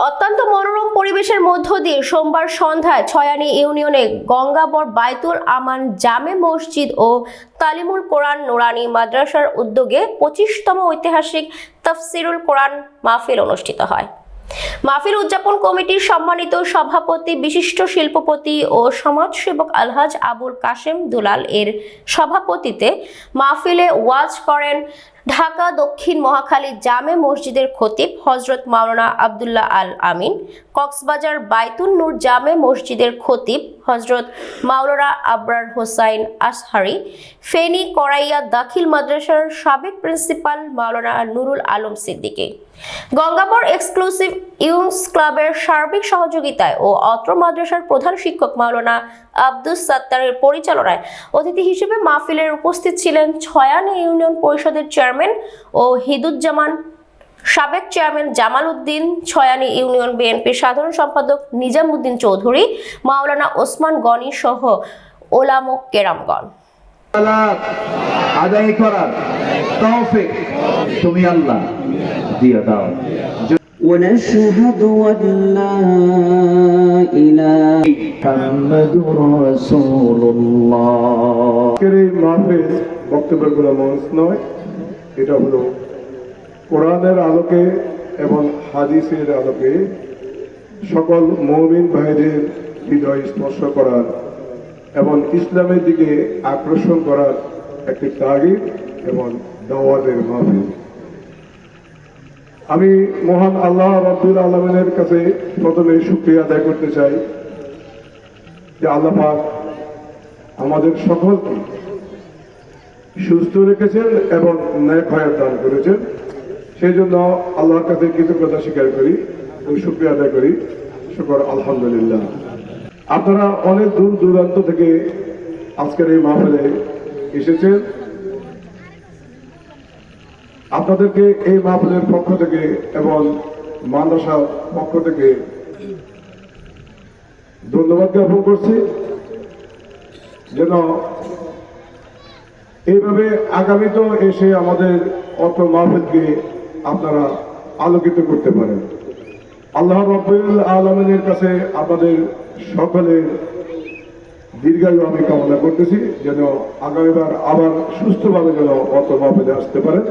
অত্যন্ত মনোরম পরিবেশের মধ্য দিয়ে সোমবার সন্ধ্যায় ছয়ানী ইউনিয়নে গঙ্গাবর বাইতুল আমান জামে মসজিদ ও তালিমুল কোরআন নুরানি মাদ্রাসার উদ্যোগে 25তম ঐতিহাসিক তাফসিরুল কোরআন মাহফিল অনুষ্ঠিত হয়। মাহফিল উদযাপন কমিটির সম্মানিত সভাপতি বিশিষ্ট শিল্পপতি ও সমাজসেবক আলহাজ আবুল কাশেম দুলাল এর সভাপতিত্বে মাহফিলে ওয়াজ করেন ঢাকা দক্ষিণ মহাখালী জামে মসজিদের খতিব হযরত মাওলানা আব্দুল্লাহ আল আমিন, কক্সবাজার বাইতুন নূর জামে মসজিদের খতিব হযরত মাওলানা আবরার হোসাইন আসহারি, ফেনী করাইয়া দাখিল মাদ্রাসার সাবেক প্রিন্সিপাল মাওলানা নুরুল আলম সিদ্দিকী, গঙ্গাবর এক্সক্লুসিভ ইয়ংস ক্লাবের সার্বিক সহযোগিতায় ও অত্র মাদ্রাসার প্রধান শিক্ষক মাওলানা আব্দুস সাত্তারের পরিচালনায় অতিথি হিসেবে মাহফিলের উপস্থিত ছিলেন ছয়ানী ইউনিয়ন পরিষদের চেয়ারম্যান ও হিদুজ্জামান, সাবেক চেয়ারম্যান জামাল উদ্দিন, ছয়ানী ইউনিয়ন বিএনপির সাধারণ সম্পাদক নিজামউদ্দিন চৌধুরী, মাওলানা ওসমান গনি সহ ওলামা কেরামগণ। আদায় করার তৌফিক তুমি আল্লাহ দিয়ে দাও। ونشهد أن لا إله محمد رسول الله। এই মাহফিল বক্তব্যগুলো মঞ্চ নয়, এটা হলো কোরআনের আলোকে এবং হাদিসের আলোকে সকল মুমিন ভাইদের হৃদয় স্পর্শ করার এবং ইসলামের দিকে আকর্ষণ করার একটি তাগিদ এবং দাওয়াতের মাহফিল। আমি মহান আল্লাহ রাব্বুল আলামিনের কাছে প্রথমে শুকরিয়া আদায় করতে চাই যে আল্লাহ পাক আমাদের সকলকে সুস্থ রেখেছেন এবং ন্যায় হায়াত দান করেছেন। সেই জন্য আল্লাহর কাছে কৃতজ্ঞতা স্বীকার করি ও শুকরিয়া আদায় করি। শুকর আলহামদুলিল্লাহ। আপনারা অনেক দূর দূরান্ত থেকে আজকের এই মাহফিলে এসেছেন। আপনাদেরকে এই মাহফিলের পক্ষ থেকে এবং মাদ্রাসার পক্ষ থেকে ধন্যবাদ জ্ঞাপন করছি, যেন এইভাবে আগামীতেও এসে আমাদের অত মাহফিলকে আপনারা আলোকিত করতে পারেন। আল্লাহ রাব্বুল আলামিনের কাছে আপনাদের সকলের দীর্ঘায়ু আমি কামনা করতেছি, যেন আগামীবার আবার সুস্থভাবে যেন অত মাহফিলে আসতে পারেন।